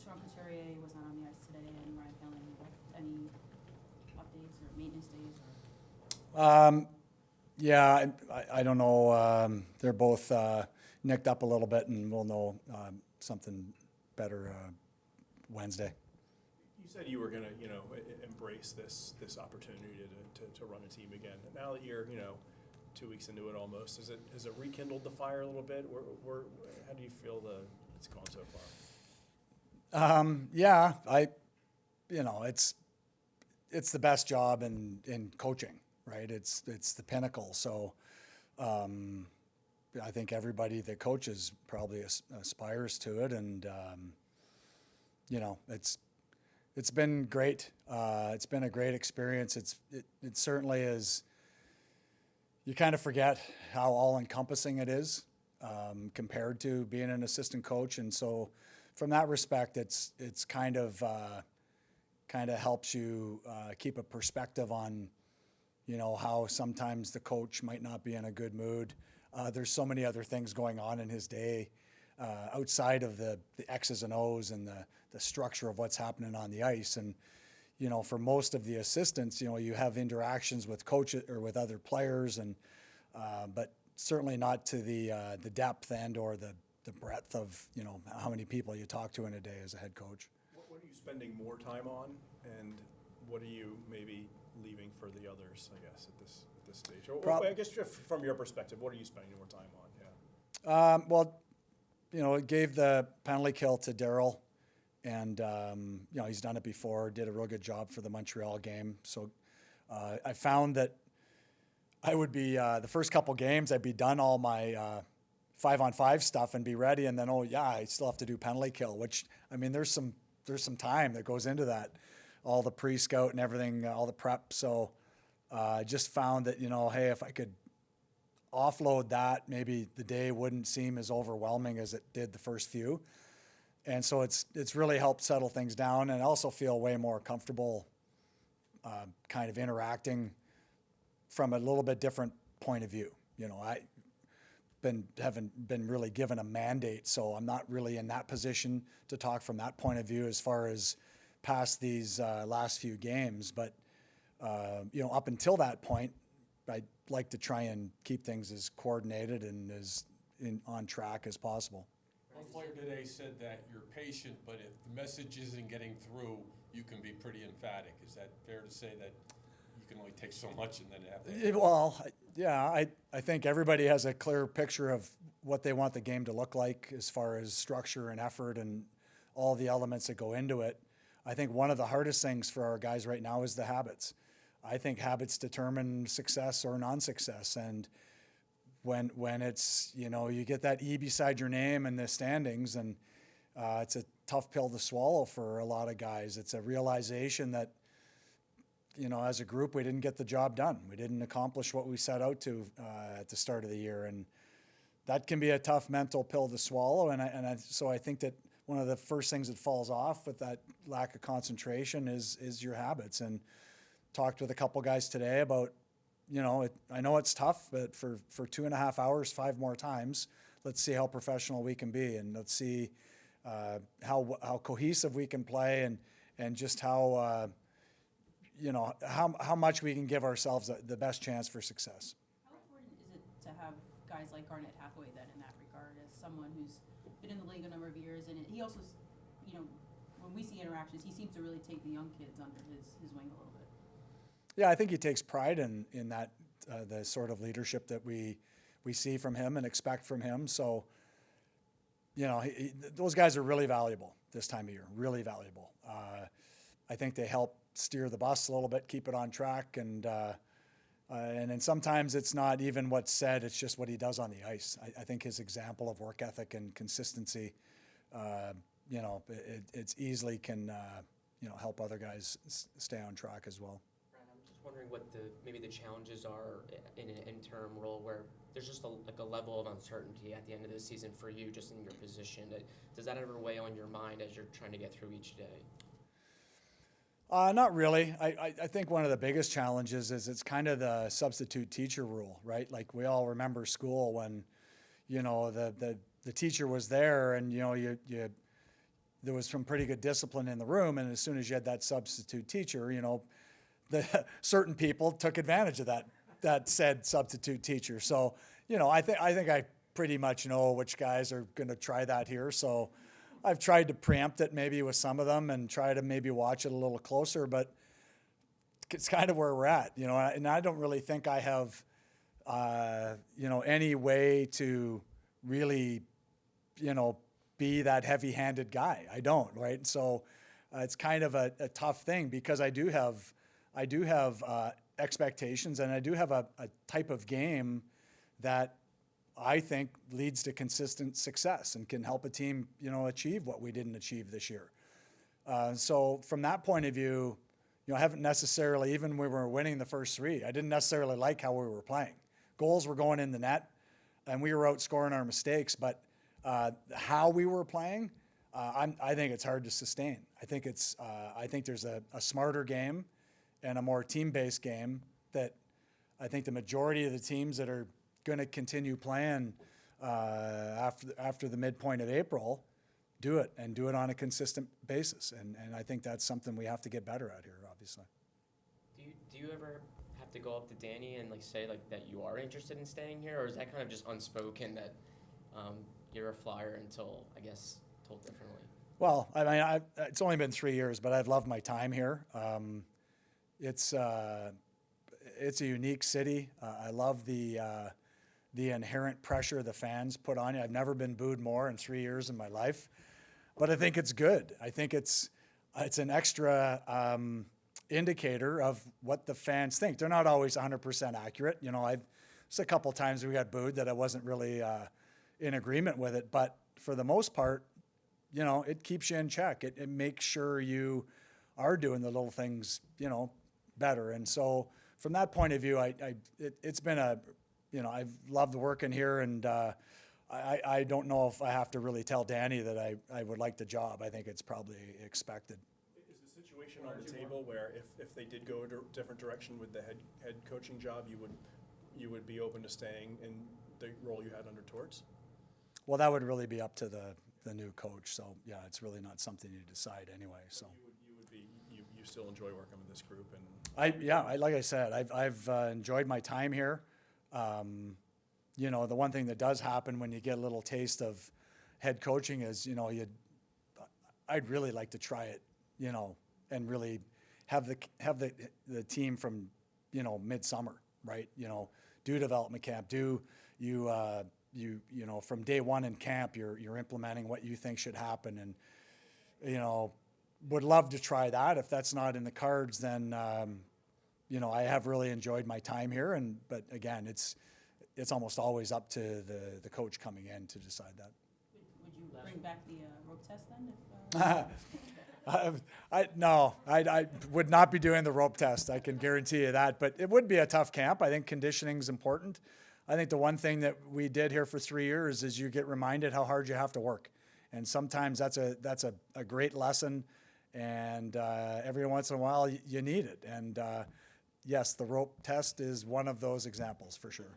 Sean Couturier was not on the ice today, and Ryan Kelly. Any updates or maintenance days? Yeah, I don't know. They're both nicked up a little bit, and we'll know something better Wednesday. You said you were going to, embrace this opportunity to run a team again. Now that you're, 2 weeks into it almost, has it rekindled the fire a little bit? How do you feel it's gone so far? Yeah, it's the best job in coaching, right? It's the pinnacle. So I think everybody that coaches probably aspires to it, and it's been great. It's been a great experience. It certainly is. You kind of forget how all-encompassing it is compared to being an assistant coach, and so from that respect, it's kind of helps you keep a perspective on, how sometimes the coach might not be in a good mood. There's so many other things going on in his day outside of the X's and O's and the structure of what's happening on the ice. And, for most of the assistants, you have interactions with coaches or with other players, and but certainly not to the depth and or the breadth of, how many people you talk to in a day as a head coach. What are you spending more time on, and what are you maybe leaving for the others, I guess, at this stage? Or I guess from your perspective, what are you spending more time on? Yeah. Well, it gave the penalty kill to Daryl, and he's done it before, did a real good job for the Montreal game. So I found that I would be the first couple games, I'd be done all my 5-on-5 stuff and be ready, and then I still have to do penalty kill, which there's some time that goes into that, all the pre-scout and everything, all the prep. So I just found that, hey, if I could offload that, maybe the day wouldn't seem as overwhelming as it did the first few. And so it's really helped settle things down, and I also feel way more comfortable kind of interacting from a little bit different point of view. I haven't been really given a mandate, so I'm not really in that position to talk from that point of view as far as past these last few games. But up until that point, I'd like to try and keep things as coordinated and as on track as possible. One player today said that you're patient, but if the message isn't getting through, you can be pretty emphatic. Is that fair to say that you can only take so much and then have to? Well, yeah, I think everybody has a clear picture of what they want the game to look like as far as structure and effort and all the elements that go into it. I think one of the hardest things for our guys right now is the habits. I think habits determine success or non-success, and when it's, you get that E beside your name in the standings, and it's a tough pill to swallow for a lot of guys. It's a realization that, as a group, we didn't get the job done. We didn't accomplish what we set out to at the start of the year, and that can be a tough mental pill to swallow. So I think that one of the first things that falls off with that lack of concentration is your habits. And talked with a couple guys today about, I know it's tough, but for 2.5 hours, 5 more times, let's see how professional we can be, and let's see how cohesive we can play, and just how much we can give ourselves the best chance for success. How important is it to have guys like Garnet Hathaway then in that regard, as someone who's been in the league a number of years, and he also, when we see interactions, he seems to really take the young kids under his wing a little bit. Yeah, I think he takes pride in that, the sort of leadership that we see from him and expect from him. So, those guys are really valuable this time of year, really valuable. I think they help steer the bus a little bit, keep it on track, and then sometimes it's not even what's said, it's just what he does on the ice. I think his example of work ethic and consistency, it's easily can, help other guys stay on track as well. Wondering what maybe the challenges are in an interim role where there's just a level of uncertainty at the end of the season for you, just in your position. Does that ever weigh on your mind as you're trying to get through each day? Not really. I think one of the biggest challenges is it's kind of the substitute teacher rule, right? Like we all remember school when, the teacher was there, and there was some pretty good discipline in the room. And as soon as you had that substitute teacher, the certain people took advantage of that said substitute teacher. So, I think I pretty much know which guys are going to try that here. So I've tried to preempt it maybe with some of them and try to maybe watch it a little closer, but it's kind of where we're at, and I don't really think I have, any way to really, be that heavy-handed guy. I don't, right? And so it's kind of a tough thing because I do have expectations, and I do have a type of game that I think leads to consistent success and can help a team, achieve what we didn't achieve this year. So from that point of view, I haven't necessarily, even when we were winning the first three, I didn't necessarily like how we were playing. Goals were going in the net, and we were outscoring our mistakes, but how we were playing, I think it's hard to sustain. I think there's a smarter game and a more team-based game that I think the majority of the teams that are going to continue playing after the midpoint of April do it on a consistent basis. And I think that's something we have to get better at here, obviously. Do you ever have to go up to Danny and say that you are interested in staying here, or is that kind of just unspoken that you're a Flyer until, I guess, told differently? Well, I mean, it's only been 3 years, but I've loved my time here. It's a unique city. I love the inherent pressure the fans put on you. I've never been booed more in 3 years in my life, but I think it's good. I think it's an extra indicator of what the fans think. They're not always 100% accurate. There's a couple times we got booed that I wasn't really in agreement with it, but for the most part, it keeps you in check. It makes sure you are doing the little things, better. And so from that point of view, it's been I've loved working here, and I don't know if I have to really tell Danny that I would like the job. I think it's probably expected. Is the situation on the table where if they did go a different direction with the head coaching job, you would be open to staying in the role you had under Torts? Well, that would really be up to the new coach. So yeah, it's really not something you decide anyway. So you still enjoy working with this group, and like I said, I've enjoyed my time here. The one thing that does happen when you get a little taste of head coaching is, I'd really like to try it, and really have the team from, midsummer, right? Do development camp, from day one in camp, you're implementing what you think should happen, and, would love to try that. If that's not in the cards, then, I have really enjoyed my time here, but again, it's almost always up to the coach coming in to decide that. Would you bring back the rope test then? I would not be doing the rope test. I can guarantee you that. But it would be a tough camp. I think conditioning is important. I think the one thing that we did here for 3 years is you get reminded how hard you have to work, and sometimes that's a great lesson. And every once in a while, you need it. And yes, the rope test is one of those examples for sure.